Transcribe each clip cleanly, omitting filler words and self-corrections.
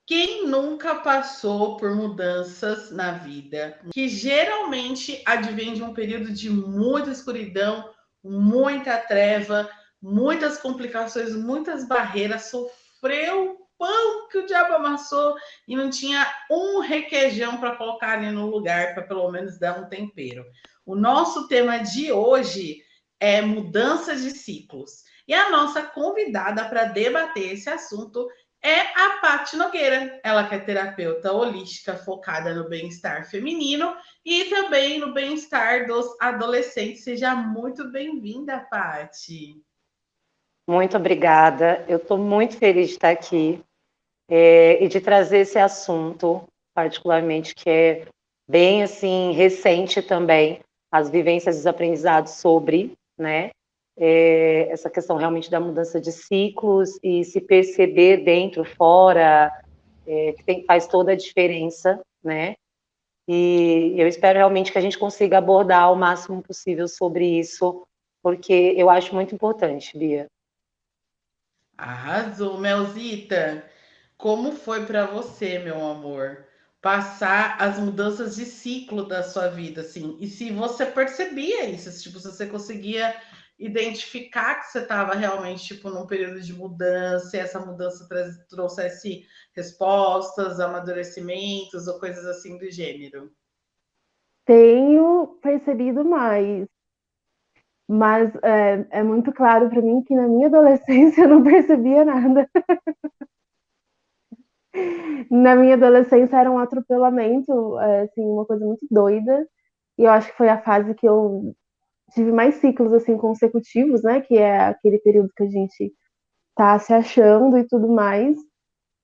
Quem nunca passou por mudanças na vida, que geralmente advém de um período de muita escuridão, muita treva, muitas complicações, muitas barreiras, sofreu o pão que o diabo amassou e não tinha um requeijão para colocar ali no lugar, para pelo menos dar um tempero. O nosso tema de hoje é mudanças de ciclos. E a nossa convidada para debater esse assunto é a Paty Nogueira. Ela que é terapeuta holística focada no bem-estar feminino e também no bem-estar dos adolescentes. Seja muito bem-vinda, Paty. Muito obrigada. Eu estou muito feliz de estar aqui e de trazer esse assunto, particularmente, que é bem assim recente também, as vivências e os aprendizados sobre, né? Essa questão realmente da mudança de ciclos e se perceber dentro, fora, faz toda a diferença, né? E eu espero realmente que a gente consiga abordar o máximo possível sobre isso, porque eu acho muito importante, Bia. Arrasou, Melzita. Como foi para você, meu amor, passar as mudanças de ciclo da sua vida, assim? E se você percebia isso, tipo, se você conseguia identificar que você estava realmente, tipo, num período de mudança, e essa mudança trouxesse respostas, amadurecimentos ou coisas assim do gênero? Tenho percebido mais, mas é muito claro para mim que na minha adolescência eu não percebia nada. Na minha adolescência era um atropelamento, assim, uma coisa muito doida. E eu acho que foi a fase que eu tive mais ciclos assim consecutivos, né? Que é aquele período que a gente tá se achando e tudo mais.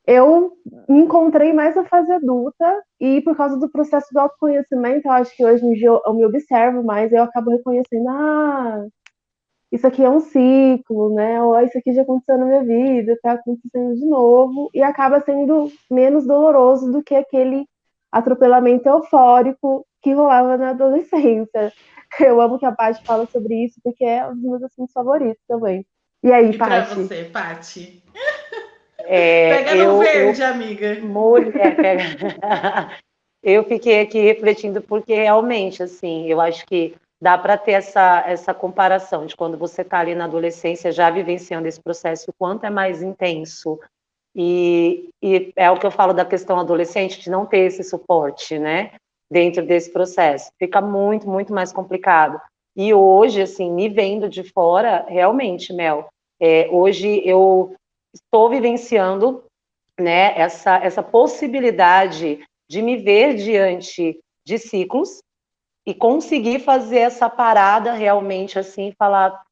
Eu me encontrei mais na fase adulta e por causa do processo do autoconhecimento, eu acho que hoje em dia eu me observo mais e eu acabo reconhecendo, isso aqui é um ciclo, né? Ou isso aqui já aconteceu na minha vida, tá acontecendo de novo, e acaba sendo menos doloroso do que aquele atropelamento eufórico que rolava na adolescência. Eu amo que a Paty fala sobre isso, porque é um dos meus assuntos favoritos também. E aí, E para Paty? você, Paty? É, Pega no verde, amiga. pega. Eu fiquei aqui refletindo porque realmente, assim, eu acho que dá para ter essa comparação de quando você está ali na adolescência já vivenciando esse processo, o quanto é mais intenso. E é o que eu falo da questão adolescente, de não ter esse suporte, né, dentro desse processo. Fica muito, muito mais complicado. E hoje, assim, me vendo de fora, realmente, Mel, hoje eu estou vivenciando, né, essa possibilidade de me ver diante de ciclos e conseguir fazer essa parada realmente assim, falar,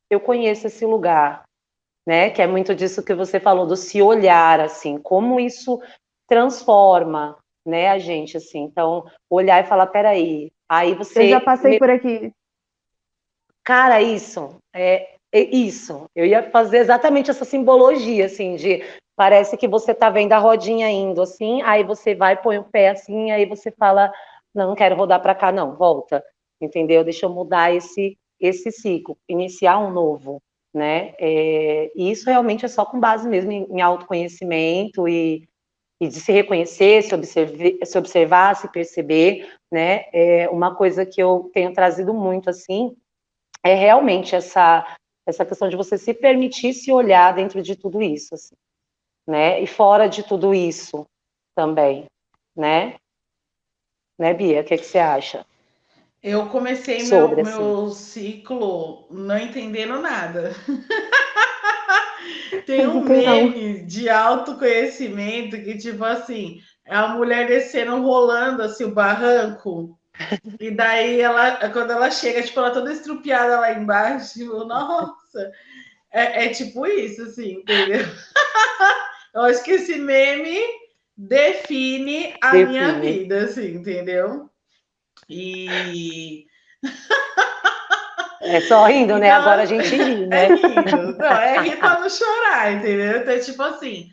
eu conheço esse lugar, né? Que é muito disso que você falou, do se olhar, assim, como isso transforma, né, a gente, assim. Então, olhar e falar, peraí, aí Eu já você... passei por aqui. Cara, é isso. Eu ia fazer exatamente essa simbologia, assim, de parece que você tá vendo a rodinha indo assim, aí você vai, põe o pé assim, aí você fala, não quero rodar para cá, não, volta, entendeu? Deixa eu mudar esse ciclo, iniciar um novo, né? E isso realmente é só com base mesmo em autoconhecimento e de se reconhecer, se observar, se perceber, né? Uma coisa que eu tenho trazido muito assim é realmente essa questão de você se permitir se olhar dentro de tudo isso, assim, né? E fora de tudo isso também, né? Né, Bia? O que você acha Eu comecei sobre, assim? meu ciclo não entendendo nada. Tem um Quem não? meme de autoconhecimento que, tipo assim, é a mulher descendo, rolando assim o barranco. E daí ela, quando ela chega, tipo, ela toda estrupiada lá embaixo, tipo, nossa, é tipo isso, assim, entendeu? Eu acho que esse meme define a minha Define. vida, assim, entendeu? E É só rindo, né? Agora a então, gente ri, é né? rindo. Não, é rir para não chorar, entendeu? Então, tipo assim,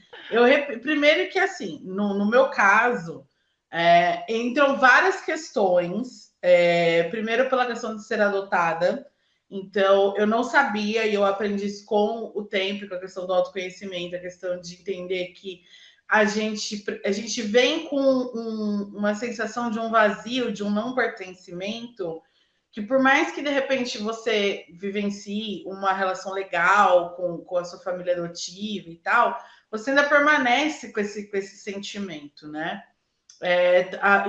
primeiro que assim, no meu caso, entram várias questões. Primeiro pela questão de ser adotada. Então, eu não sabia e eu aprendi isso com o tempo, com a questão do autoconhecimento, a questão de entender que a gente vem com uma sensação de um vazio, de um não pertencimento, que por mais que de repente você vivencie uma relação legal com a sua família adotiva e tal, você ainda permanece com esse sentimento, né?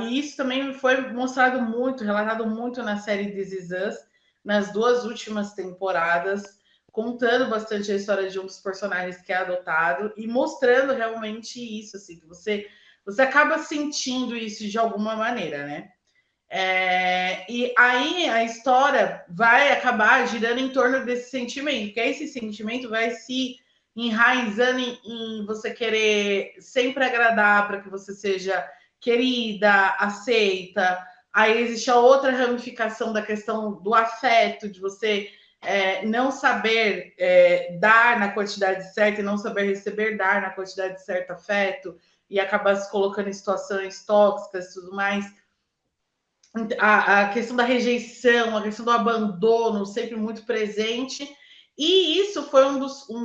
E isso também foi mostrado muito, relatado muito na série This Is Us, nas 2 últimas temporadas, contando bastante a história de um dos personagens que é adotado e mostrando realmente isso, assim, que você acaba sentindo isso de alguma maneira, né? E aí a história vai acabar girando em torno desse sentimento, que esse sentimento vai se enraizando em você querer sempre agradar para que você seja querida, aceita. Aí existe a outra ramificação da questão do afeto, de você não saber dar na quantidade certa e não saber receber, dar na quantidade certa afeto, e acabar se colocando em situações tóxicas e tudo mais. A questão da rejeição, a questão do abandono sempre muito presente. E isso foi um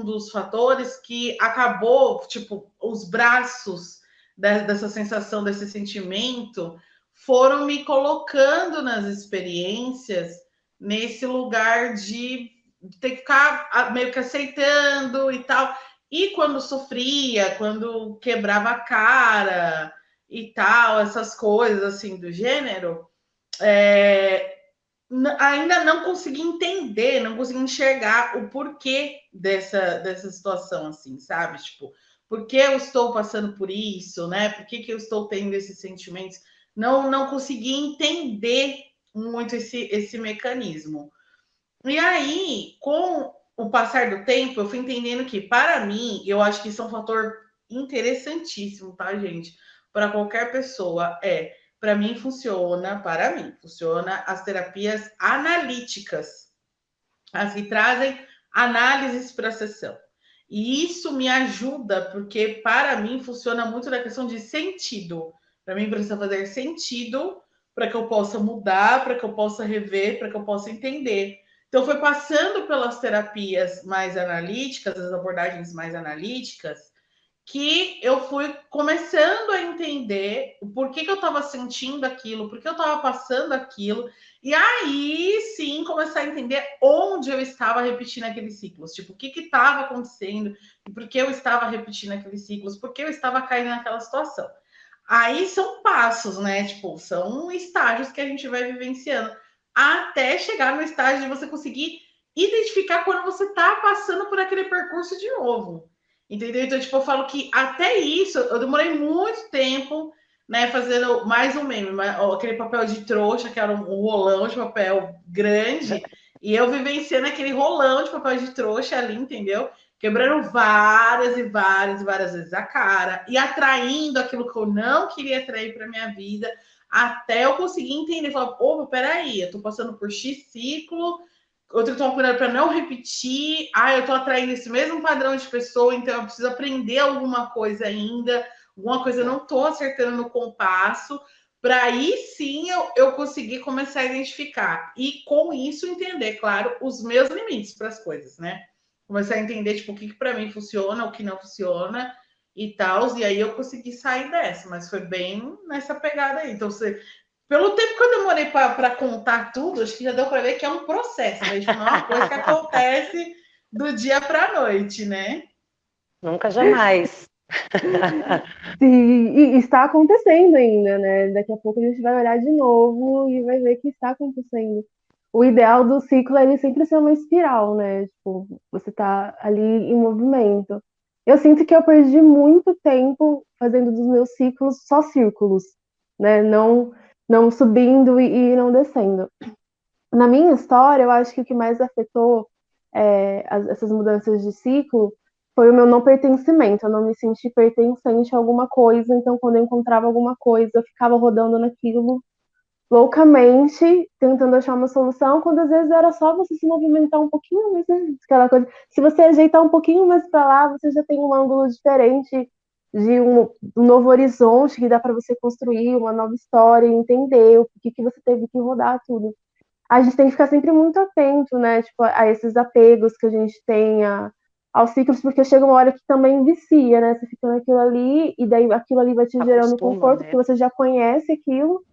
dos fatores que acabou, tipo, os braços dessa sensação, desse sentimento, foram me colocando nas experiências nesse lugar de ter que ficar meio que aceitando e tal. E quando sofria, quando quebrava a cara e tal, essas coisas assim do gênero, é, ainda não consegui entender, não consegui enxergar o porquê dessa situação, assim, sabe? Tipo, por que eu estou passando por isso, né? Por que eu estou tendo esses sentimentos? Não consegui entender muito esse mecanismo. E aí, com o passar do tempo, eu fui entendendo que, para mim, eu acho que isso é um fator interessantíssimo, tá, gente? Para qualquer pessoa, para mim, funciona as terapias analíticas, as que trazem análises para a sessão. E isso me ajuda, porque para mim funciona muito na questão de sentido. Para mim precisa fazer sentido para que eu possa mudar, para que eu possa rever, para que eu possa entender. Então foi passando pelas terapias mais analíticas, as abordagens mais analíticas, que eu fui começando a entender o porquê que eu estava sentindo aquilo, por que eu estava passando aquilo, e aí sim começar a entender onde eu estava repetindo aqueles ciclos, tipo, o que estava acontecendo, e por que eu estava repetindo aqueles ciclos, por que eu estava caindo naquela situação. Aí são passos, né? Tipo, são estágios que a gente vai vivenciando até chegar no estágio de você conseguir identificar quando você está passando por aquele percurso de novo. Entendeu? Então, tipo, eu falo que até isso eu demorei muito tempo, né, fazendo mais um meme, aquele papel de trouxa, que era um rolão de papel grande, e eu vivenciando aquele rolão de papel de trouxa ali, entendeu? Quebrando várias e várias e várias vezes a cara e atraindo aquilo que eu não queria atrair para minha vida, até eu conseguir entender, falar, opa, peraí, eu tô passando por X ciclo, eu tenho que tomar cuidado para não repetir. Eu estou atraindo esse mesmo padrão de pessoa, então eu preciso aprender alguma coisa ainda, alguma coisa eu não estou acertando no compasso, para aí sim eu conseguir começar a identificar. E com isso entender, claro, os meus limites para as coisas, né? Começar a entender, tipo, o que para mim funciona, o que não funciona e tal. E aí eu consegui sair dessa, mas foi bem nessa pegada aí. Então, pelo tempo que eu demorei para contar tudo, acho que já deu para ver que é um processo, né? Tipo, não é uma coisa que acontece do dia para a noite, né? Nunca jamais. Sim, e está acontecendo ainda, né? Daqui a pouco a gente vai olhar de novo e vai ver que está acontecendo. O ideal do ciclo é ele sempre ser uma espiral, né? Tipo, você tá ali em movimento. Eu sinto que eu perdi muito tempo fazendo dos meus ciclos só círculos, né? Não subindo e não descendo. Na minha história, eu acho que o que mais afetou essas mudanças de ciclo foi o meu não pertencimento. Eu não me senti pertencente a alguma coisa, então quando eu encontrava alguma coisa, eu ficava rodando naquilo loucamente, tentando achar uma solução, quando às vezes era só você se movimentar um pouquinho mais, né? Aquela coisa. Se você ajeitar um pouquinho mais para lá, você já tem um ângulo diferente de um novo horizonte que dá para você construir uma nova história e entender o que você teve que rodar tudo. A gente tem que ficar sempre muito atento, né? Tipo, a esses apegos que a gente tem, aos ciclos, porque chega uma hora que também vicia, né? Você fica naquilo ali, e daí aquilo ali vai te gerando Acostuma, conforto, né? porque você já conhece aquilo,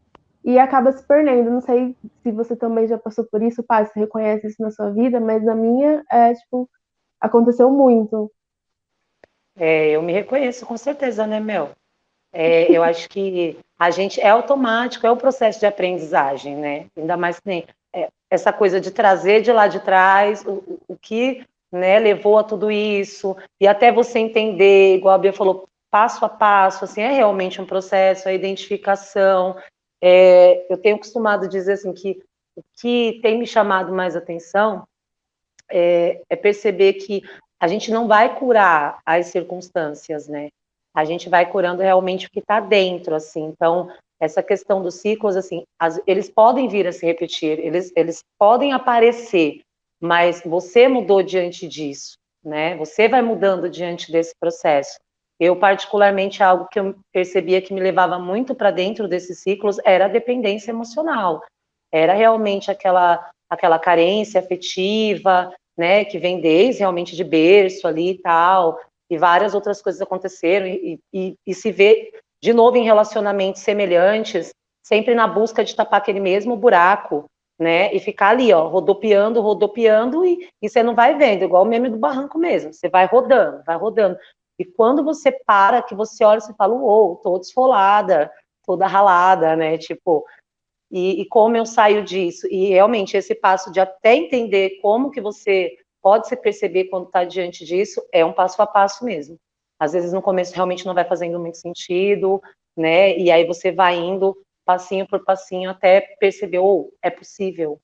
e acaba se perdendo. Não sei se você também já passou por isso, pai, você reconhece isso na sua vida, mas na minha, tipo, aconteceu muito. Eu me reconheço com certeza, né, Mel? Eu acho que a gente é automático, é o processo de aprendizagem, né? Ainda mais que nem essa coisa de trazer de lá de trás o que, né, levou a tudo isso, e até você entender, igual a Bia falou, passo a passo, assim, é realmente um processo, a identificação. Eu tenho costumado dizer assim que o que tem me chamado mais atenção é perceber que a gente não vai curar as circunstâncias, né? A gente vai curando realmente o que está dentro, assim. Então, essa questão dos ciclos, assim, eles podem vir a se repetir, eles podem aparecer, mas você mudou diante disso, né? Você vai mudando diante desse processo. Eu, particularmente, algo que eu percebia que me levava muito para dentro desses ciclos era a dependência emocional. Era realmente aquela carência afetiva, né, que vem desde realmente de berço ali e tal, e várias outras coisas aconteceram, e se vê de novo em relacionamentos semelhantes, sempre na busca de tapar aquele mesmo buraco, né, e ficar ali, ó, rodopiando, e você não vai vendo, igual o meme do barranco mesmo, você vai rodando, e quando você para, que você olha, você fala, uou, tô desfolada, toda ralada, né, tipo, e como eu saio disso. E realmente esse passo de até entender como que você pode se perceber quando está diante disso é um passo a passo mesmo. Às vezes no começo realmente não vai fazendo muito sentido, né? E aí você vai indo passinho por passinho até perceber, é possível,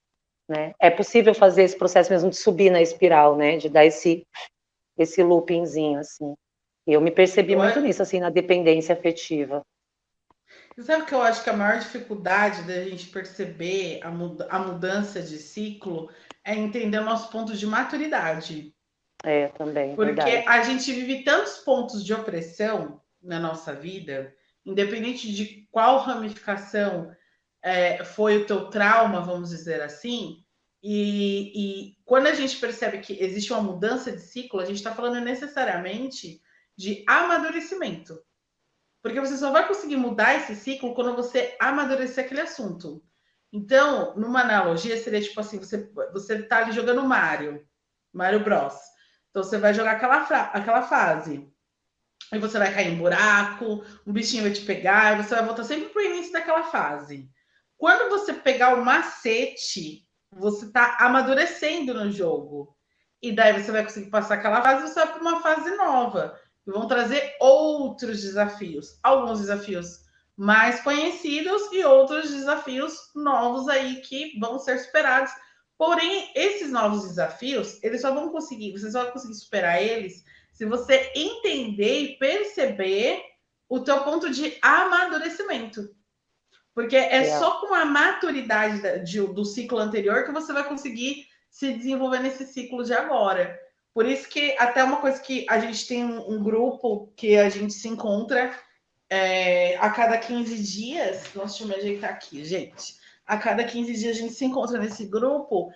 né? É possível fazer esse processo mesmo de subir na espiral, né? De dar esse loopingzinho, assim. E eu me percebi Eu, muito nisso, assim, na dependência afetiva. sabe o que eu acho que a maior dificuldade da gente perceber a mudança de ciclo é entender o nosso ponto de maturidade. Também, Porque verdade. a gente vive tantos pontos de opressão na nossa vida, independente de qual ramificação foi o teu trauma, vamos dizer assim, e quando a gente percebe que existe uma mudança de ciclo, a gente está falando necessariamente de amadurecimento. Porque você só vai conseguir mudar esse ciclo quando você amadurecer aquele assunto. Então, numa analogia, seria tipo assim: você tá ali jogando Mario Bros. Então, você vai jogar aquela fase. Aí você vai cair em buraco, um bichinho vai te pegar, e você vai voltar sempre pro início daquela fase. Quando você pegar o macete, você tá amadurecendo no jogo. E daí você vai conseguir passar aquela fase e você vai para uma fase nova. E vão trazer outros desafios. Alguns desafios mais conhecidos e outros desafios novos aí que vão ser superados. Porém, esses novos desafios, eles só vão conseguir, você só vai conseguir superar eles se você entender e perceber o teu ponto de amadurecimento. Porque é só com a maturidade do ciclo anterior que você vai conseguir se desenvolver nesse ciclo de agora. Por isso que até uma coisa que a gente tem um grupo que a gente se encontra a cada 15 dias. Nossa, deixa eu me ajeitar aqui, gente. A cada 15 dias a gente se encontra nesse grupo.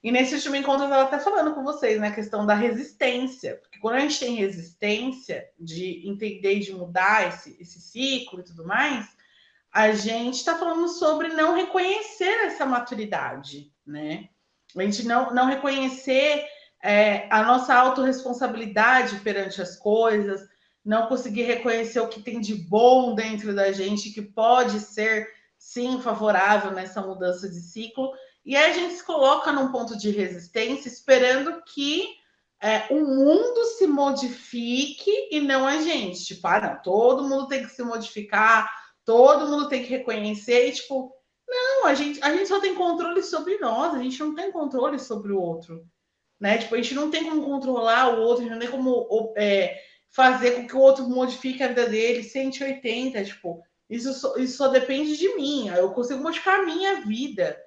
E nesse último encontro eu estava até falando com vocês, né, a questão da resistência. Porque quando a gente tem resistência de entender e de mudar esse ciclo e tudo mais, a gente está falando sobre não reconhecer essa maturidade, né? A gente não reconhecer a nossa autorresponsabilidade perante as coisas, não conseguir reconhecer o que tem de bom dentro da gente, que pode ser, sim, favorável nessa mudança de ciclo. E aí a gente se coloca num ponto de resistência, esperando que o mundo se modifique e não a gente. Tipo, não, todo mundo tem que se modificar, todo mundo tem que reconhecer e, tipo, não, a gente só tem controle sobre nós, a gente não tem controle sobre o outro, né? Tipo, a gente não tem como controlar o outro, a gente não tem como fazer com que o outro modifique a vida dele 180, tipo, isso só depende de mim, eu consigo modificar a minha vida,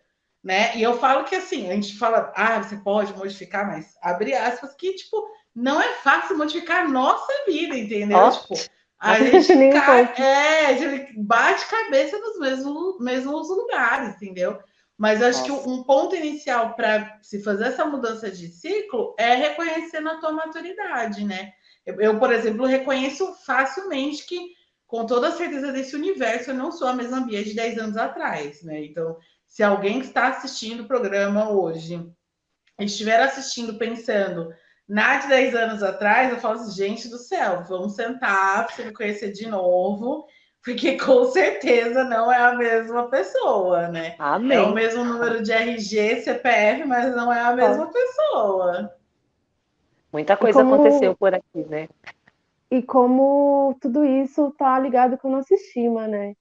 né? E eu falo que, assim, a gente fala, você pode modificar, mas abre aspas, que, tipo, não é fácil modificar a nossa vida, entendeu? Tipo, a gente Nem um cai, pouco. a gente bate cabeça nos mesmos lugares, entendeu? Mas acho que Nossa. um ponto inicial para se fazer essa mudança de ciclo é reconhecer a tua maturidade, né? Eu, por exemplo, reconheço facilmente que, com toda a certeza desse universo, eu não sou a mesma Bia de 10 anos atrás, né? Então, se alguém que está assistindo o programa hoje estiver assistindo pensando na de 10 anos atrás, eu falo assim, gente do céu, vamos sentar para você me conhecer de novo, porque com certeza não é a mesma pessoa, né? É o Amém. mesmo número de RG, CPF, mas não é a Ó, mesma pessoa. Muita E coisa aconteceu como, por aqui, né? e como tudo isso tá ligado com a nossa estima, né?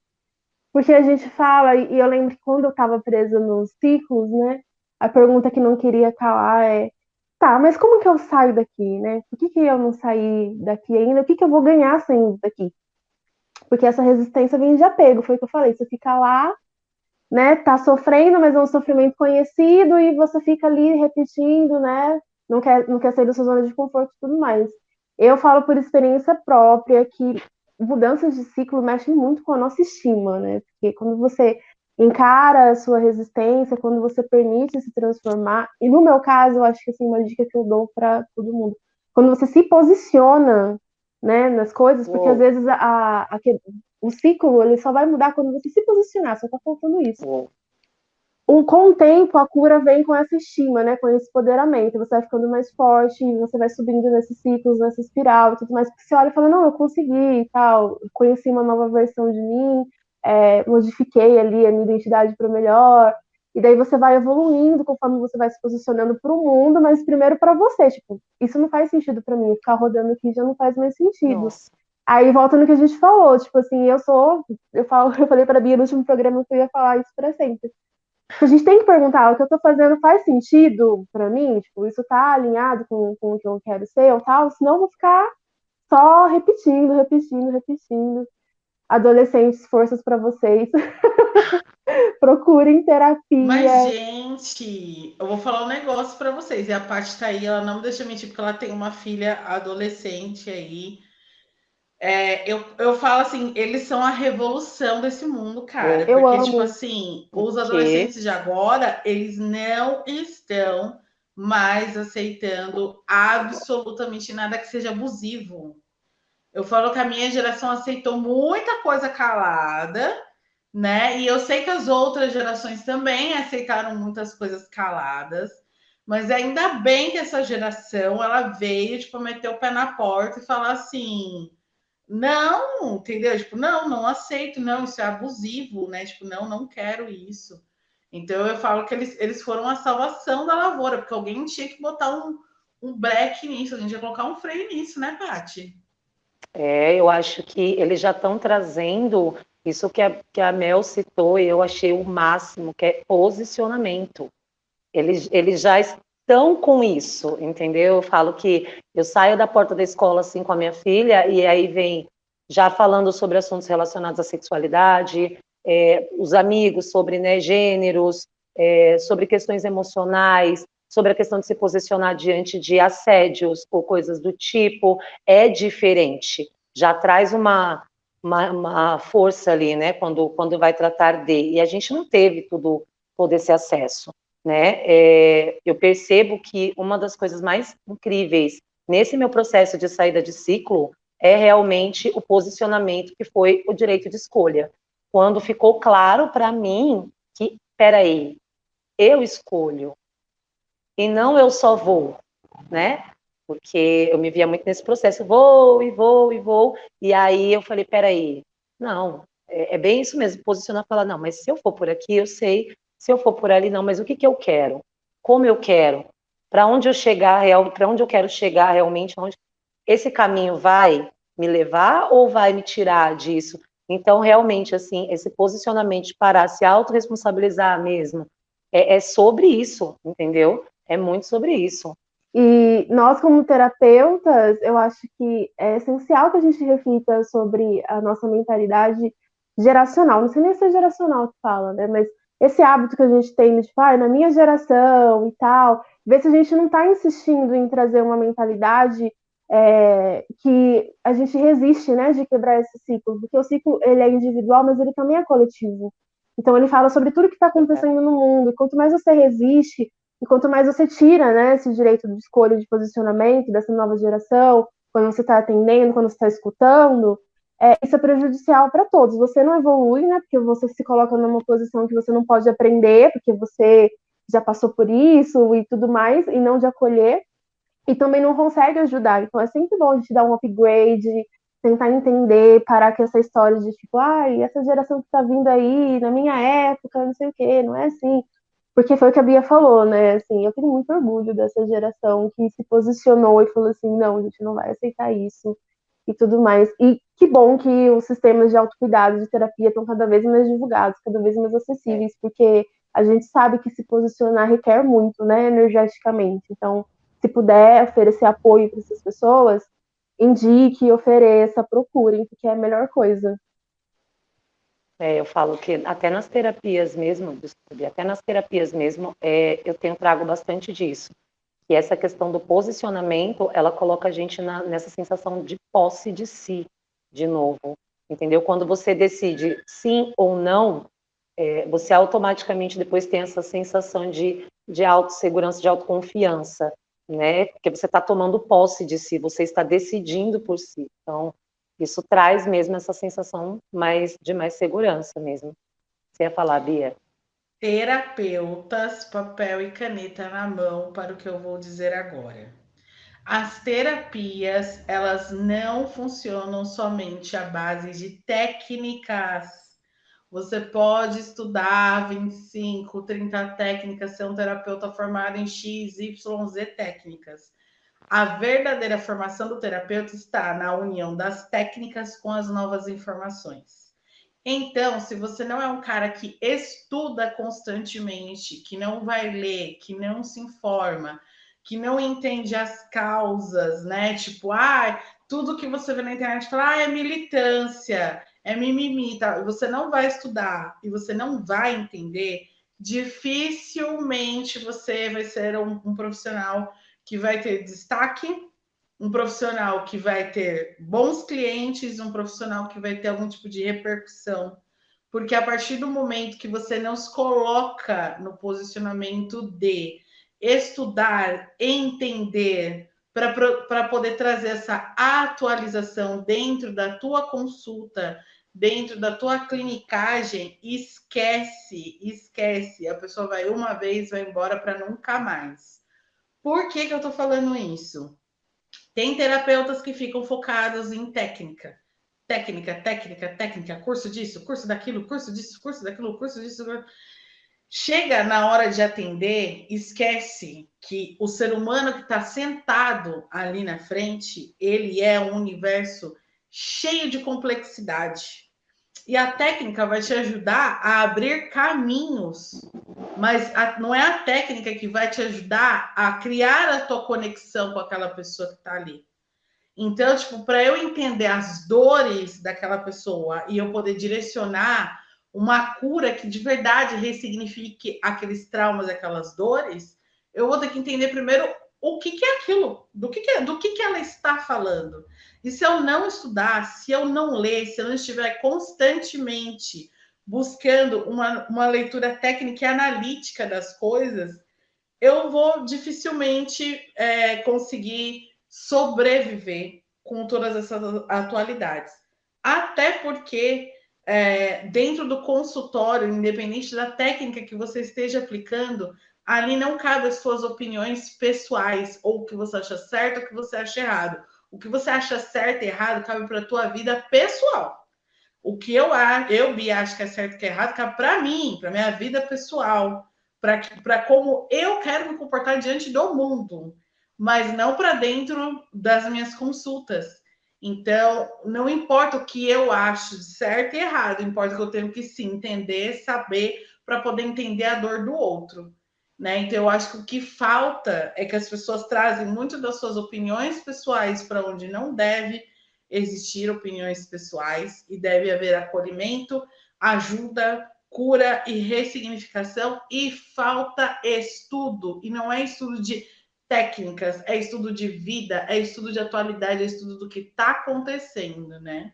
Porque a gente fala, e eu lembro que quando eu estava presa nos ciclos, né? A pergunta que não queria calar é: tá, mas como que eu saio daqui, né? Por que eu não saí daqui ainda? O que eu vou ganhar saindo daqui? Porque essa resistência vem de apego, foi o que eu falei. Você fica lá, né? Tá sofrendo, mas é um sofrimento conhecido, e você fica ali repetindo, né? Não quer sair da sua zona de conforto e tudo mais. Eu falo por experiência própria que mudanças de ciclo mexem muito com a nossa estima, né? Porque quando você encara a sua resistência, quando você permite se transformar, e no meu caso, eu acho que assim, uma dica que eu dou para todo mundo, quando você se posiciona, né, nas coisas, porque às Uou, vezes o ciclo ele só vai mudar quando você se posicionar, só tá faltando isso. uou. Com o tempo, a cura vem com essa estima, né? Com esse empoderamento. Você vai ficando mais forte, você vai subindo nesses ciclos, nessa espiral e tudo mais. Porque você olha e fala, não, eu consegui e tal. Conheci uma nova versão de mim, modifiquei ali a minha identidade para o melhor. E daí você vai evoluindo conforme você vai se posicionando para o mundo, mas primeiro para você. Tipo, isso não faz sentido para mim. Ficar rodando aqui já não faz mais sentido. Nossa. Aí volta no que a gente falou, tipo assim, eu falei para a Bia no último programa que eu ia falar isso para sempre. A gente tem que perguntar, o que eu tô fazendo faz sentido pra mim? Tipo, isso tá alinhado com o que eu quero ser ou tal? Senão eu vou ficar só repetindo, repetindo, repetindo. Adolescentes, forças pra vocês. Procurem Mas, terapia. gente, eu vou falar um negócio para vocês. E a Paty tá aí, ela não me deixa mentir, porque ela tem uma filha adolescente aí. Eu falo assim, eles são a revolução desse mundo, cara. Uou. Eu Porque, tipo amo. assim, O os quê? adolescentes de agora, eles não estão mais aceitando absolutamente nada que seja abusivo. Eu falo que a minha geração aceitou muita coisa calada, né? E eu sei que as outras gerações também aceitaram muitas coisas caladas, mas ainda bem que essa geração ela veio, tipo, meter o pé na porta e falar assim: não, entendeu? Tipo, não, não aceito, não, isso é abusivo, né? Tipo, não, não quero isso. Então eu falo que eles foram a salvação da lavoura, porque alguém tinha que botar um break nisso, a gente ia colocar um freio nisso, né, Paty? Eu acho que eles já estão trazendo isso que a Mel citou, e eu achei o máximo, que é posicionamento. Eles já estão com isso, entendeu? Eu falo que eu saio da porta da escola assim com a minha filha, e aí vem já falando sobre assuntos relacionados à sexualidade, os amigos sobre, né, gêneros, sobre questões emocionais, sobre a questão de se posicionar diante de assédios ou coisas do tipo. É diferente, já traz uma força ali, né, quando vai tratar de, e a gente não teve todo esse acesso, né? Eu percebo que uma das coisas mais incríveis nesse meu processo de saída de ciclo é realmente o posicionamento, que foi o direito de escolha. Quando ficou claro para mim que, peraí, eu escolho e não eu só vou, né? Porque eu me via muito nesse processo, vou e vou e vou, e aí eu falei, peraí, não, é bem isso mesmo, posicionar e falar, não, mas se eu for por aqui, eu sei, se eu for por ali, não, mas o que eu quero? Como eu quero? Para onde eu chegar, para onde eu quero chegar realmente, onde esse caminho vai me levar ou vai me tirar disso? Então, realmente, assim, esse posicionamento de parar, se autorresponsabilizar mesmo, é sobre isso, entendeu? É muito sobre isso. E nós, como terapeutas, eu acho que é essencial que a gente reflita sobre a nossa mentalidade geracional. Não sei nem se é geracional que fala, né? Mas esse hábito que a gente tem de, tipo, na minha geração e tal, ver se a gente não está insistindo em trazer uma mentalidade que a gente resiste, né, de quebrar esse ciclo. Porque o ciclo, ele é individual, mas ele também é coletivo. Então ele fala sobre tudo que está acontecendo no mundo, e quanto mais você resiste, e quanto mais você tira, né, esse direito de escolha, de posicionamento dessa nova geração, quando você está atendendo, quando você está escutando, isso é prejudicial para todos. Você não evolui, né, porque você se coloca numa posição que você não pode aprender, porque você já passou por isso e tudo mais, e não de acolher, e também não consegue ajudar. Então é sempre bom a gente dar um upgrade, tentar entender, parar com essa história de tipo, ai, essa geração que tá vindo aí, na minha época, não sei o quê, não é assim. Porque foi o que a Bia falou, né? Assim, eu tenho muito orgulho dessa geração que se posicionou e falou assim, não, a gente não vai aceitar isso e tudo mais. E que bom que os sistemas de autocuidado, de terapia estão cada vez mais divulgados, cada vez mais acessíveis, porque a gente sabe que se posicionar requer muito, né, energeticamente. Então, se puder oferecer apoio para essas pessoas, indique, ofereça, procurem, porque é a melhor coisa. Eu falo que até nas terapias mesmo, desculpe, até nas terapias mesmo, eu trago bastante disso. Que essa questão do posicionamento, ela coloca a gente nessa sensação de posse de si, de novo, entendeu? Quando você decide sim ou não, você automaticamente depois tem essa sensação de autossegurança, de autoconfiança, né? Porque você está tomando posse de si, você está decidindo por si. Então, isso traz mesmo essa sensação de mais segurança mesmo. Você ia falar, Bia? Terapeutas, papel e caneta na mão para o que eu vou dizer agora. As terapias, elas não funcionam somente à base de técnicas. Você pode estudar 25, 30 técnicas, ser um terapeuta formado em X, Y, Z técnicas. A verdadeira formação do terapeuta está na união das técnicas com as novas informações. Então, se você não é um cara que estuda constantemente, que não vai ler, que não se informa, que não entende as causas, né? Tipo, tudo que você vê na internet fala, é militância, é mimimi, tá? Você não vai estudar e você não vai entender, dificilmente você vai ser um profissional que vai ter destaque, um profissional que vai ter bons clientes, um profissional que vai ter algum tipo de repercussão. Porque a partir do momento que você não se coloca no posicionamento de estudar, entender, para poder trazer essa atualização dentro da tua consulta, dentro da tua clinicagem, esquece. A pessoa vai uma vez, vai embora para nunca mais. Por que eu estou falando isso? Tem terapeutas que ficam focados em técnica. Técnica, curso disso, curso daquilo, curso disso, curso daquilo, curso disso. Chega na hora de atender, esquece que o ser humano que está sentado ali na frente, ele é um universo cheio de complexidade. E a técnica vai te ajudar a abrir caminhos, mas não é a técnica que vai te ajudar a criar a tua conexão com aquela pessoa que está ali. Então, tipo, para eu entender as dores daquela pessoa e eu poder direcionar uma cura que de verdade ressignifique aqueles traumas, aquelas dores, eu vou ter que entender primeiro o que é aquilo, do que ela está falando. E se eu não estudar, se eu não ler, se eu não estiver constantemente buscando uma leitura técnica e analítica das coisas, eu vou dificilmente conseguir sobreviver com todas essas atualidades. Até porque, dentro do consultório, independente da técnica que você esteja aplicando, ali não cabe as suas opiniões pessoais, ou o que você acha certo ou o que você acha errado. O que você acha certo e errado cabe para a tua vida pessoal. O que eu Bia, acho que é certo e que é errado, cabe para mim, para minha vida pessoal, para como eu quero me comportar diante do mundo, mas não para dentro das minhas consultas. Então, não importa o que eu acho de certo e errado, importa que eu tenho que sim entender, saber, para poder entender a dor do outro. Né? Então, eu acho que o que falta é que as pessoas trazem muito das suas opiniões pessoais para onde não deve existir opiniões pessoais e deve haver acolhimento, ajuda, cura e ressignificação, e falta estudo, e não é estudo de técnicas, é estudo de vida, é estudo de atualidade, é estudo do que está acontecendo, né?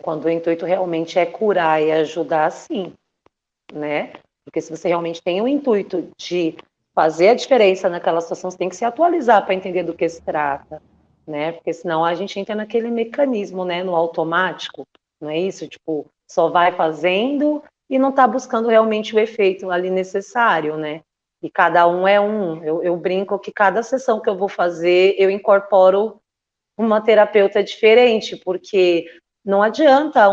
Quando o intuito realmente é curar e ajudar, sim, né? Porque se você realmente tem o intuito de fazer a diferença naquela situação, você tem que se atualizar para entender do que se trata, né? Porque senão a gente entra naquele mecanismo, né? No automático, não é isso? Tipo, só vai fazendo e não está buscando realmente o efeito ali necessário, né? E cada um é um. Eu brinco que cada sessão que eu vou fazer, eu incorporo uma terapeuta diferente, porque não adianta,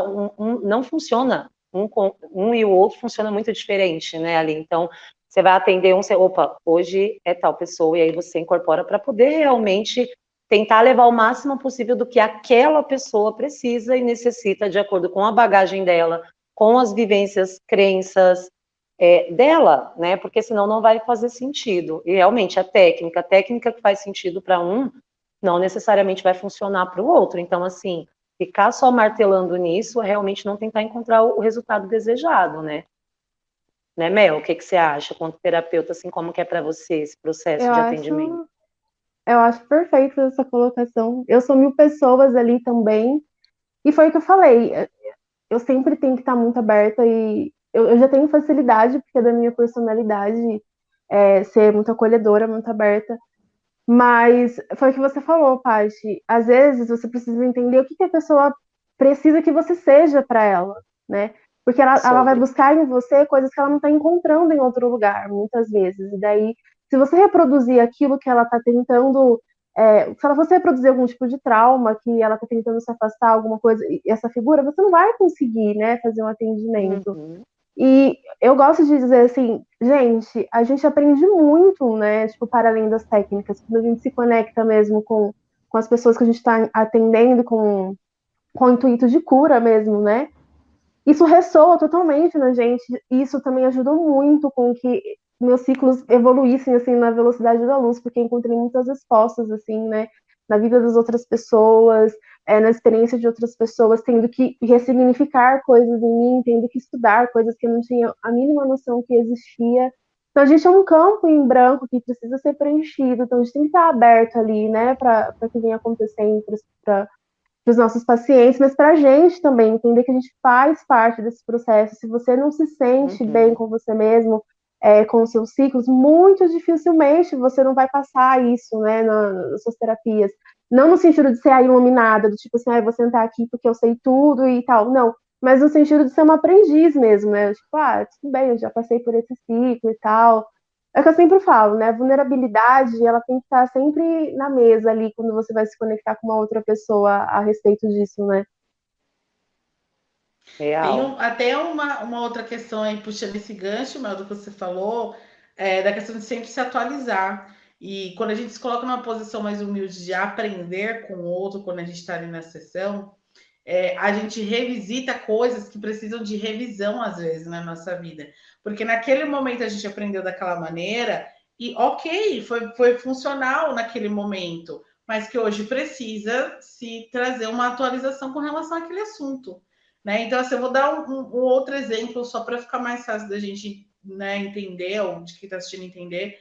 não funciona, um e o outro funciona muito diferente, né, ali, então, você vai atender você, opa, hoje é tal pessoa, e aí você incorpora para poder realmente tentar levar o máximo possível do que aquela pessoa precisa e necessita, de acordo com a bagagem dela, com as vivências, crenças, dela, né, porque senão não vai fazer sentido, e realmente a técnica que faz sentido para um, não necessariamente vai funcionar para o outro. Então, assim, ficar só martelando nisso é realmente não tentar encontrar o resultado desejado, né? Né, Mel? O que você acha, quanto terapeuta, assim, como que é para você esse processo Eu de atendimento? acho, eu acho perfeito essa colocação. Eu sou 1000 pessoas ali também. E foi o que eu falei. Eu sempre tenho que estar muito aberta e eu já tenho facilidade, porque é da minha personalidade ser muito acolhedora, muito aberta. Mas foi o que você falou, Paty. Às vezes você precisa entender o que a pessoa precisa que você seja para ela, né? Porque ela vai Sobre. buscar em você coisas que ela não está encontrando em outro lugar, muitas vezes. E daí, se você reproduzir aquilo que ela está tentando, se ela você reproduzir algum tipo de trauma que ela está tentando se afastar, alguma coisa, e essa figura, você não vai conseguir, né, fazer um atendimento. Uhum. E eu gosto de dizer assim, gente, a gente aprende muito, né? Tipo, para além das técnicas, quando a gente se conecta mesmo com as pessoas que a gente está atendendo com o intuito de cura mesmo, né? Isso ressoa totalmente na gente. E isso também ajudou muito com que meus ciclos evoluíssem assim na velocidade da luz, porque encontrei muitas respostas assim, né, na vida das outras pessoas, na experiência de outras pessoas, tendo que ressignificar coisas em mim, tendo que estudar coisas que eu não tinha a mínima noção que existia. Então a gente é um campo em branco que precisa ser preenchido, então a gente tem que estar aberto ali, né, para que venha acontecendo, para os nossos pacientes, mas para a gente também, entender que a gente faz parte desse processo. Se você não se sente bem Uhum. com você mesmo, com os seus ciclos, muito dificilmente você não vai passar isso, né, nas suas terapias. Não no sentido de ser a iluminada, do tipo assim, eu vou sentar aqui porque eu sei tudo e tal, não. Mas no sentido de ser uma aprendiz mesmo, né? Tipo, tudo bem, eu já passei por esse ciclo e tal. É o que eu sempre falo, né? A vulnerabilidade, ela tem que estar sempre na mesa ali quando você vai se conectar com uma outra pessoa a respeito disso, né? Tem Real. até uma outra questão aí, puxando esse gancho, Mel, do que você falou, da questão de sempre se atualizar. E quando a gente se coloca numa posição mais humilde de aprender com o outro, quando a gente está ali na sessão, a gente revisita coisas que precisam de revisão, às vezes, na nossa vida. Porque naquele momento a gente aprendeu daquela maneira, e ok, foi funcional naquele momento, mas que hoje precisa se trazer uma atualização com relação àquele assunto. Né? Então, assim, eu vou dar um outro exemplo só para ficar mais fácil da gente, né, entender, ou de quem está assistindo entender.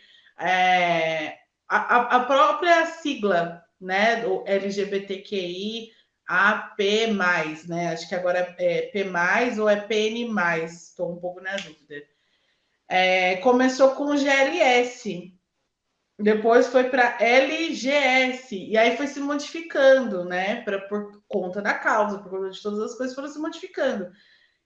A própria sigla, né, do LGBTQI AP+, né? Acho que agora é P+, ou é PN+, estou um pouco na dúvida. Começou com GLS, depois foi para LGS, e aí foi se modificando, né? Por conta da causa, por conta de todas as coisas foram se modificando.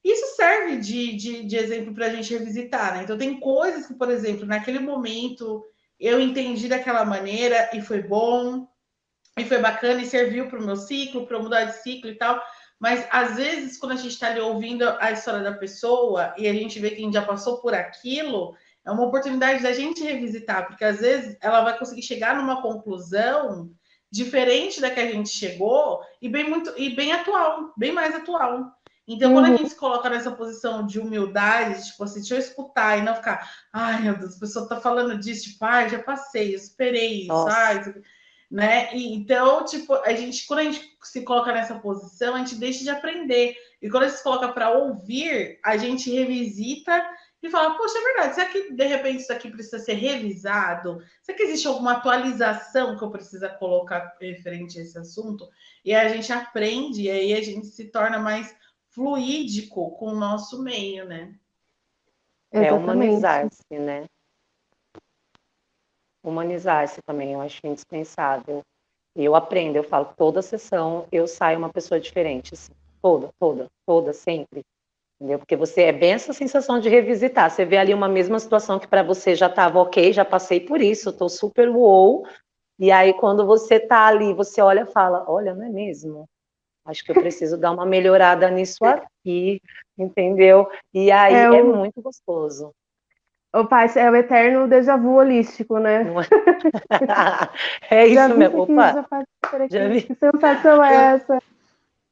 Isso serve de exemplo para a gente revisitar, né? Então, tem coisas que, por exemplo, naquele momento eu entendi daquela maneira e foi bom, e foi bacana, e serviu para o meu ciclo, para eu mudar de ciclo e tal. Mas, às vezes, quando a gente está ali ouvindo a história da pessoa e a gente vê que a gente já passou por aquilo, é uma oportunidade da gente revisitar, porque às vezes ela vai conseguir chegar numa conclusão diferente da que a gente chegou e bem atual, bem mais atual. Então, quando a Uhum. gente se coloca nessa posição de humildade, tipo assim, deixa eu escutar e não ficar, ai meu Deus, a pessoa tá falando disso, tipo, ai, já passei, eu superei isso, Nossa. ai, né? E, então, tipo, quando a gente se coloca nessa posição, a gente deixa de aprender. E quando a gente se coloca para ouvir, a gente revisita e fala, poxa, é verdade, será que de repente isso aqui precisa ser revisado? Será que existe alguma atualização que eu preciso colocar referente a esse assunto? E aí a gente aprende, e aí a gente se torna mais fluídico com o nosso meio, né? É Exatamente. humanizar-se, né? Humanizar-se também, eu acho indispensável. E eu aprendo, eu falo, toda sessão eu saio uma pessoa diferente, assim. Toda, sempre. Entendeu? Porque você é bem essa sensação de revisitar. Você vê ali uma mesma situação que para você já estava ok, já passei por isso, estou super wow. E aí, quando você está ali, você olha e fala, olha, não é mesmo? Acho que eu preciso dar uma melhorada nisso aqui, entendeu? E aí É é o, muito gostoso. Opa, é o eterno déjà vu holístico, né? Não é? É Já isso vi isso mesmo. aqui, Opa, já passei por já aqui. vi. Que sensação é Eu, essa?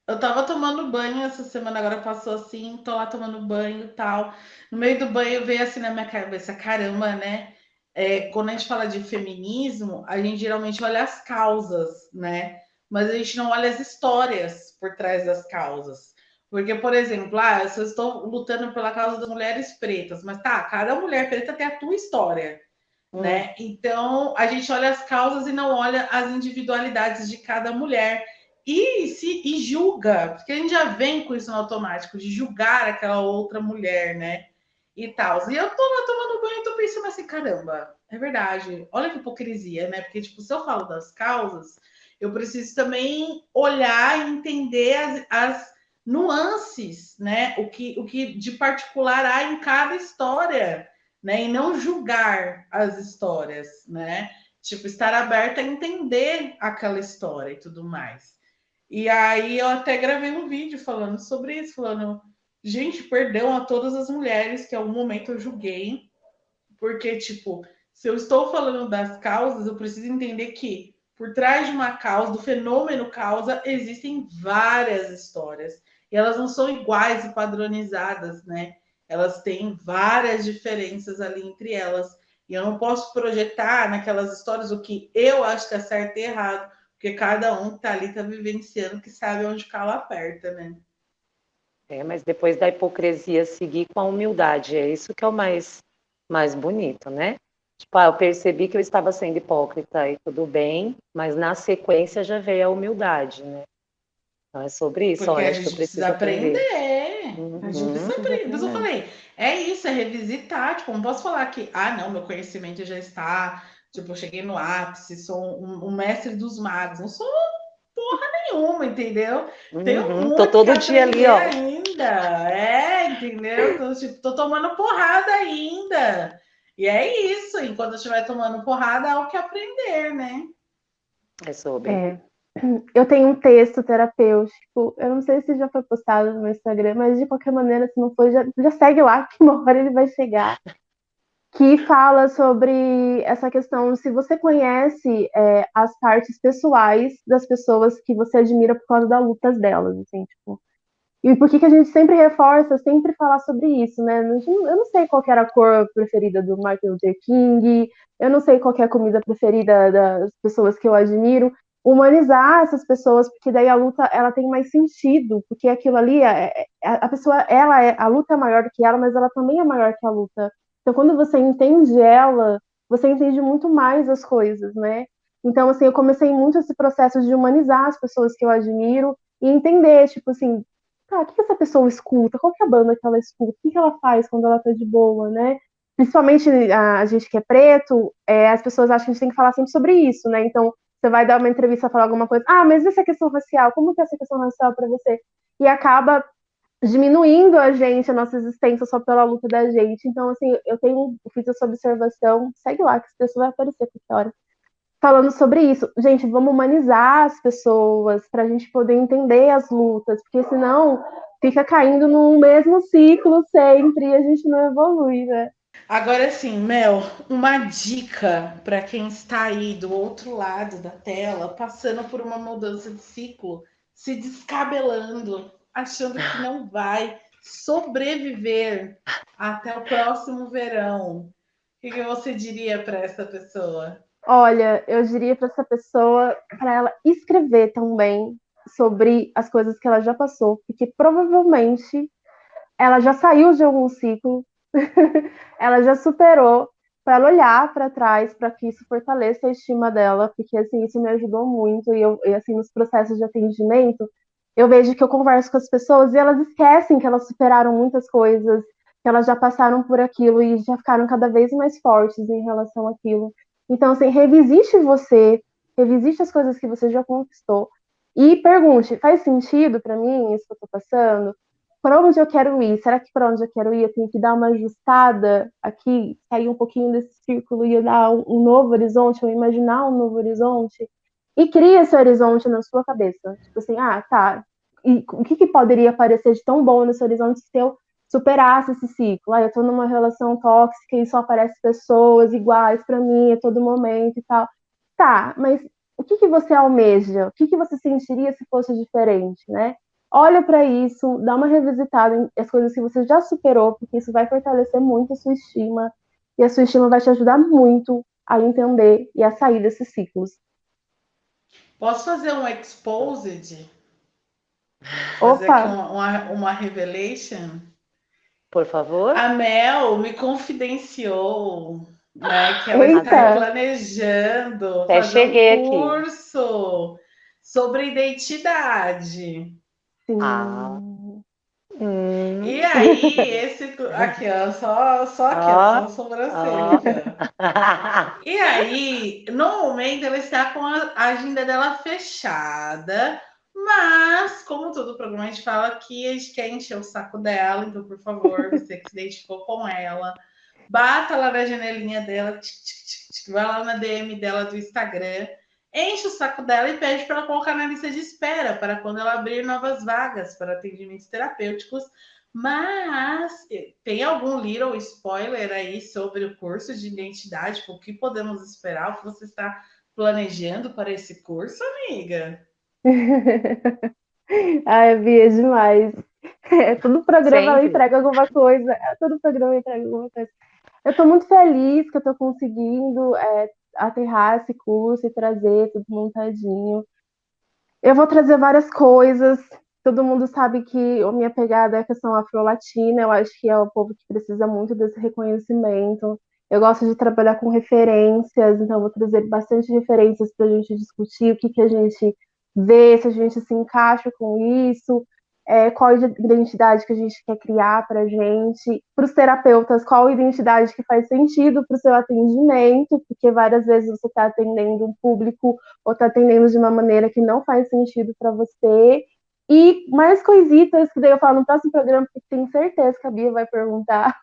eu tava tomando banho essa semana, agora passou assim, tô lá tomando banho e tal. No meio do banho veio assim na minha cabeça, caramba, né? Quando a gente fala de feminismo, a gente geralmente olha as causas, né? Mas a gente não olha as histórias por trás das causas. Porque, por exemplo, eu estou lutando pela causa das mulheres pretas, mas tá, cada mulher preta tem a tua história, Hum, né? Então, a gente olha as causas e não olha as individualidades de cada mulher. E julga, porque a gente já vem com isso no automático, de julgar aquela outra mulher, né? E tal. E eu tô lá tomando banho e tô pensando assim, caramba, é verdade. Olha que hipocrisia, né? Porque, tipo, se eu falo das causas, eu preciso também olhar e entender as nuances, né? O que de particular há em cada história, né? E não julgar as histórias, né? Tipo, estar aberta a entender aquela história e tudo mais. E aí eu até gravei um vídeo falando sobre isso, falando, gente, perdão a todas as mulheres que em algum momento eu julguei, porque, tipo, se eu estou falando das causas, eu preciso entender que por trás de uma causa, do fenômeno causa, existem várias histórias. E elas não são iguais e padronizadas, né? Elas têm várias diferenças ali entre elas. E eu não posso projetar naquelas histórias o que eu acho que é certo e errado, porque cada um que tá ali tá vivenciando que sabe onde o calo aperta, né? mas depois da hipocrisia seguir com a humildade, é isso que é o mais bonito, né? Tipo, eu percebi que eu estava sendo hipócrita e tudo bem, mas na sequência já veio a humildade, né? Então é sobre isso, Porque olha, a acho que eu gente precisa preciso aprender. aprender. A gente Uhum, precisa aprender. Mas eu exatamente. falei, é isso, é revisitar. Tipo, não posso falar que, não, meu conhecimento já está. Tipo, eu cheguei no ápice, sou um mestre dos magos. Não sou nenhuma, entendeu? Tenho Uhum, tô muito que todo dia ali, aprender ó. ainda. Entendeu? Tô tomando porrada ainda. E é isso. Enquanto eu estiver tomando porrada, há o que aprender, né? É sobre. É. Eu tenho um texto terapêutico, eu não sei se já foi postado no meu Instagram, mas de qualquer maneira, se não foi, já segue lá, que uma hora ele vai chegar. Que fala sobre essa questão, se você conhece as partes pessoais das pessoas que você admira por causa das lutas delas, assim, tipo. E por que que a gente sempre reforça, sempre falar sobre isso, né? Eu não sei qual que era a cor preferida do Martin Luther King, eu não sei qual que é a comida preferida das pessoas que eu admiro. Humanizar essas pessoas, porque daí a luta ela tem mais sentido, porque aquilo ali, a pessoa, a luta é maior do que ela, mas ela também é maior que a luta. Então, quando você entende ela, você entende muito mais as coisas, né? Então, assim, eu comecei muito esse processo de humanizar as pessoas que eu admiro e entender, tipo assim, tá, o que essa pessoa escuta? Qual que é a banda que ela escuta? O que ela faz quando ela tá de boa, né? Principalmente a gente que é preto, as pessoas acham que a gente tem que falar sempre sobre isso, né? Então, você vai dar uma entrevista, falar alguma coisa, mas essa questão racial, como que é essa questão racial para você? E acaba diminuindo a gente, a nossa existência só pela luta da gente. Então, assim, eu fiz essa observação, segue lá, que esse texto vai aparecer qualquer hora falando sobre isso. Gente, vamos humanizar as pessoas para a gente poder entender as lutas, porque senão fica caindo no mesmo ciclo sempre e a gente não evolui, né? Agora sim, Mel, uma dica para quem está aí do outro lado da tela, passando por uma mudança de ciclo, se descabelando, achando que não vai sobreviver até o próximo verão. O que você diria para essa pessoa? Olha, eu diria para essa pessoa, para ela escrever também sobre as coisas que ela já passou, porque provavelmente ela já saiu de algum ciclo ela já superou, para ela olhar para trás, para que isso fortaleça a estima dela, porque assim, isso me ajudou muito e assim nos processos de atendimento, eu vejo que eu converso com as pessoas e elas esquecem que elas superaram muitas coisas, que elas já passaram por aquilo e já ficaram cada vez mais fortes em relação àquilo. Então, assim, revisite você, revisite as coisas que você já conquistou e pergunte, faz sentido para mim isso que eu estou passando? Para onde eu quero ir? Será que para onde eu quero ir eu tenho que dar uma ajustada aqui, sair um pouquinho desse círculo e dar um novo horizonte, ou imaginar um novo horizonte? E cria esse horizonte na sua cabeça. Tipo assim, ah, tá. E o que poderia aparecer de tão bom nesse horizonte se eu superasse esse ciclo? Ah, eu tô numa relação tóxica e só aparecem pessoas iguais para mim a todo momento e tal. Tá, mas o que você almeja? O que você sentiria se fosse diferente, né? Olha para isso, dá uma revisitada em as coisas que você já superou, porque isso vai fortalecer muito a sua estima, e a sua estima vai te ajudar muito a entender e a sair desses ciclos. Posso fazer um exposed? Fazer Opa, aqui uma revelation? Por favor. A Mel me confidenciou, né, que ela está eita, aí Até planejando fazer um cheguei aqui. curso sobre identidade. Ah, sim. E hum, aí, esse aqui, ó, só aqui, ó, só ó, a sobrancelha ó. aqui, ó. E aí, no momento, ela está com a agenda dela fechada, mas, como todo programa, a gente fala aqui, a gente quer encher o saco dela, então, por favor, você que se identificou com ela, bata lá na janelinha dela, vai lá na DM dela do Instagram, enche o saco dela e pede para ela colocar na lista de espera para quando ela abrir novas vagas para atendimentos terapêuticos. Mas tem algum little spoiler aí sobre o curso de identidade? O que podemos esperar? O que você está planejando para esse curso, amiga? Ai, Bia, é demais. É, todo programa ela Sempre. entrega alguma coisa. Todo programa entrega alguma coisa. Eu estou muito feliz que eu estou conseguindo aterrar esse curso e trazer tudo montadinho. Eu vou trazer várias coisas. Todo mundo sabe que a minha pegada é a questão afro-latina. Eu acho que é o povo que precisa muito desse reconhecimento. Eu gosto de trabalhar com referências, então eu vou trazer bastante referências para a gente discutir o que a gente vê, se a gente se encaixa com isso, qual identidade que a gente quer criar para a gente. Para os terapeutas, qual identidade que faz sentido para o seu atendimento, porque várias vezes você está atendendo um público ou está atendendo de uma maneira que não faz sentido para você. E mais coisitas que daí eu falo no próximo programa, porque tenho certeza que a Bia vai perguntar.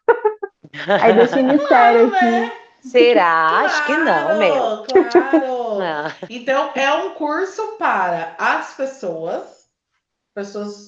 Aí deixei mistério Claro, aqui. né? Será? Acho que não, Mel. Claro, claro. Não. Então, é um curso para as pessoas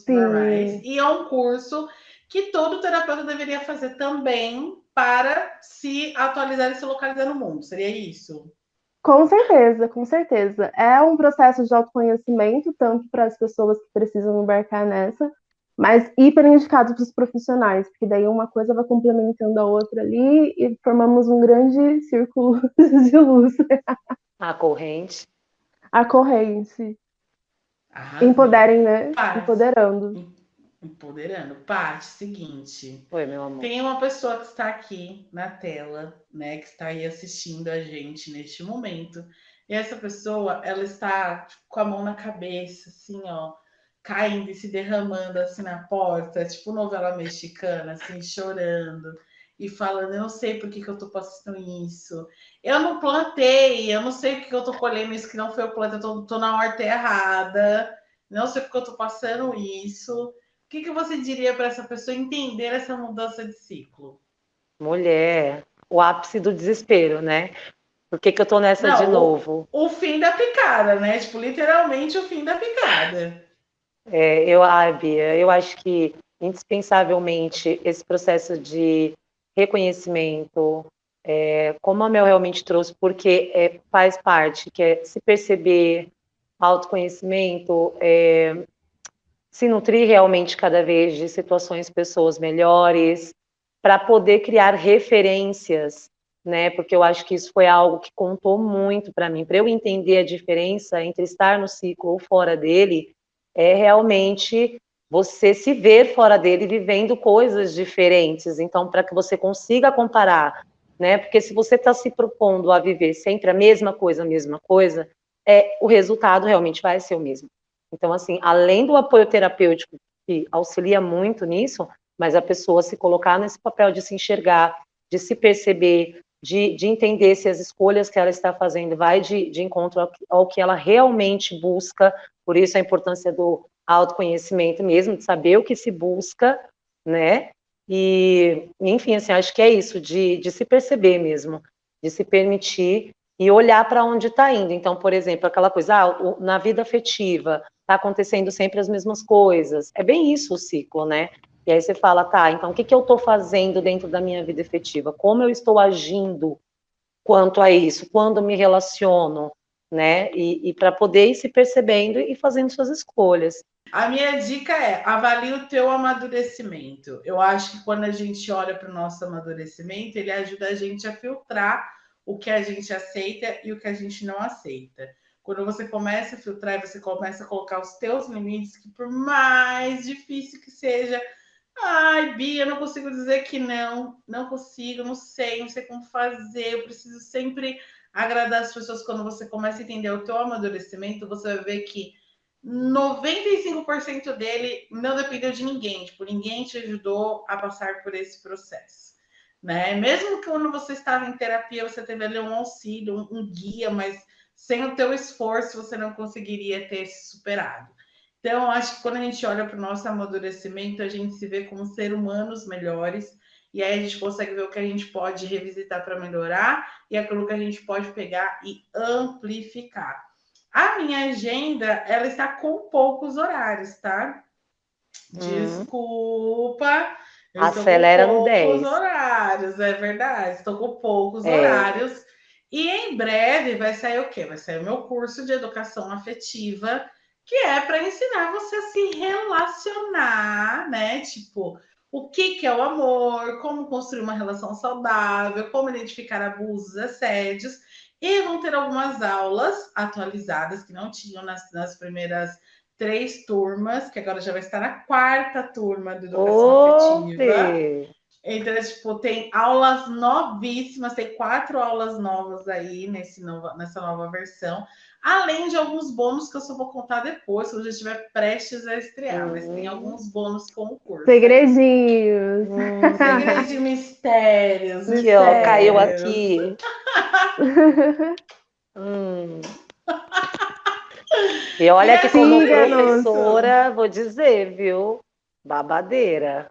normais, Sim, e é um curso que todo terapeuta deveria fazer também para se atualizar e se localizar no mundo. Seria isso? com certeza, com certeza. É um processo de autoconhecimento, tanto para as pessoas que precisam embarcar nessa, mas hiper indicado para os profissionais, porque daí uma coisa vai complementando a outra ali e formamos um grande círculo de luz. A corrente. A corrente. Arrasou. Empoderem, né? Paz. Empoderando. Empoderando. Parte seguinte. Oi, meu amor. Tem uma pessoa que está aqui na tela, né, que está aí assistindo a gente neste momento. E essa pessoa, ela está tipo, com a mão na cabeça, assim, ó, caindo e se derramando assim na porta, tipo novela mexicana, assim, chorando e falando, eu não sei por que eu tô passando isso. Eu não plantei, eu não sei por que eu tô colhendo isso que não foi eu plantei, tô na horta errada, não sei por que eu tô passando isso. Que você diria para essa pessoa entender essa mudança de ciclo? Mulher. O ápice do desespero, né? Por que que eu tô nessa de Não, novo? o fim da picada, né? Tipo, literalmente o fim da picada. Bia, eu acho que indispensavelmente esse processo de reconhecimento, como a Mel realmente trouxe, porque faz parte, que é se perceber, autoconhecimento, se nutrir realmente cada vez de situações, pessoas melhores, para poder criar referências, né? Porque eu acho que isso foi algo que contou muito para mim, para eu entender a diferença entre estar no ciclo ou fora dele, é realmente você se ver fora dele vivendo coisas diferentes. Então, para que você consiga comparar, né? Porque se você está se propondo a viver sempre a mesma coisa, o resultado realmente vai ser o mesmo. Então, assim, além do apoio terapêutico, que auxilia muito nisso, mas a pessoa se colocar nesse papel de se enxergar, de se perceber, de entender se as escolhas que ela está fazendo vai de encontro ao que ela realmente busca, por isso a importância do autoconhecimento mesmo, de saber o que se busca, né? E, enfim, assim, acho que é isso, de se perceber mesmo, de se permitir e olhar para onde está indo. Então, por exemplo, aquela coisa, na vida afetiva, está acontecendo sempre as mesmas coisas. É bem isso o ciclo, né? E aí você fala, tá, então o que eu estou fazendo dentro da minha vida efetiva? Como eu estou agindo quanto a isso? Quando me relaciono, né? E para poder ir se percebendo e fazendo suas escolhas. A minha dica é, avalie o teu amadurecimento. Eu acho que quando a gente olha para o nosso amadurecimento, ele ajuda a gente a filtrar o que a gente aceita e o que a gente não aceita. Quando você começa a filtrar, você começa a colocar os teus limites, que por mais difícil que seja, ai, Bia, eu não consigo dizer que não, não consigo, não sei como fazer, eu preciso sempre agradar as pessoas. Quando você começa a entender o teu amadurecimento, você vai ver que 95% dele não dependeu de ninguém, tipo, ninguém te ajudou a passar por esse processo, né? Mesmo que quando você estava em terapia, você teve ali um auxílio, um guia, mas sem o teu esforço você não conseguiria ter se superado. Então, acho que quando a gente olha para o nosso amadurecimento, a gente se vê como seres humanos melhores, e aí a gente consegue ver o que a gente pode revisitar para melhorar e aquilo que a gente pode pegar e amplificar. A minha agenda, ela está com poucos horários, tá? Desculpa, eu estou Acelera com no poucos 10. horários, é verdade. Estou com poucos É. horários. E em breve vai sair o quê? Vai sair o meu curso de educação afetiva, que é para ensinar você a se relacionar, né? Tipo, o que é o amor, como construir uma relação saudável, como identificar abusos, assédios. E vão ter algumas aulas atualizadas que não tinham nas primeiras 3 turmas, que agora já vai estar na 4ª turma de educação afetiva. Então, tipo, tem aulas novíssimas, tem 4 aulas novas aí nessa nova versão, além de alguns bônus que eu só vou contar depois, quando já estiver prestes a estrear, mas tem alguns bônus com o curso. Segredinhos. Segredinhos, mistérios. Aqui, ó, caiu aqui. E olha que como professora, vou dizer, viu? Babadeira.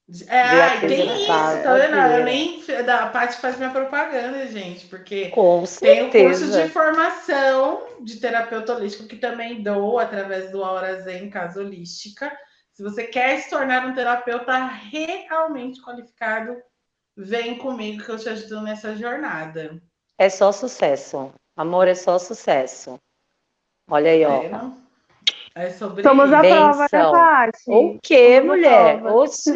Tem isso, tá vendo? Eu nem a Paty faz minha propaganda, gente, porque com tem o curso de formação de terapeuta holístico que também dou através do Aura Zen Casa Holística. Se você quer se tornar um terapeuta realmente qualificado, vem comigo que eu te ajudo nessa jornada. É só sucesso. Amor é só sucesso. Olha aí, ó. É sobre Somos isso. a prova, né, Paty? O quê, mulher? Oxe,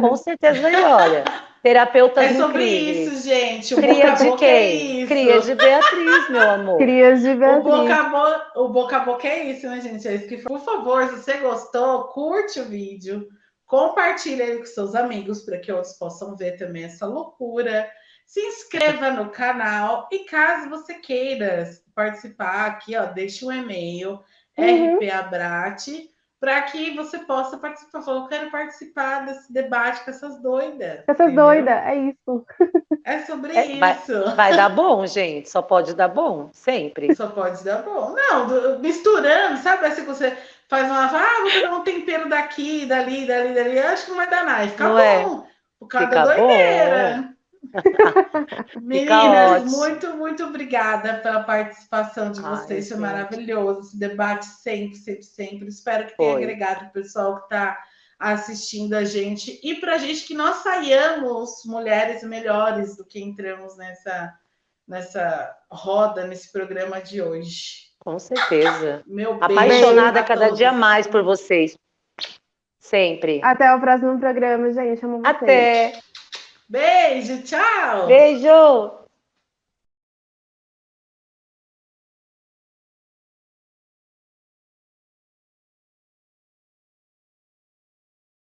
com certeza aí, olha. Terapeutas incríveis. É sobre isso, gente. O Cria boca a boca é isso. Cria de Beatriz, meu amor. Cria de Beatriz. O boca a boca é isso, né, gente? É isso que, por favor, se você gostou, curte o vídeo, compartilha ele com seus amigos para que outros possam ver também essa loucura. Se inscreva no canal e caso você queira participar aqui, ó, deixe um e-mail rpabrate para que você possa participar. Falou, eu quero participar desse debate com essas doidas. Essas doidas, é isso. É sobre isso. Vai dar bom, gente. Só pode dar bom, sempre. Só pode dar bom. Não, misturando, sabe assim que você faz uma. Vou pegar um tempero daqui, dali. Eu acho que não vai dar nada. Fica bom. Por causa da doideira. Meninas, muito obrigada pela participação de vocês. Foi maravilhoso esse debate sempre. Espero que tenha agregado o pessoal que está assistindo a gente e para a gente que nós saiamos mulheres melhores do que entramos nessa roda, nesse programa de hoje. Com certeza. Meu apaixonada cada dia mais por vocês. Sempre. Até o próximo programa, gente. Amo vocês. Até. Beijo, tchau. Beijo.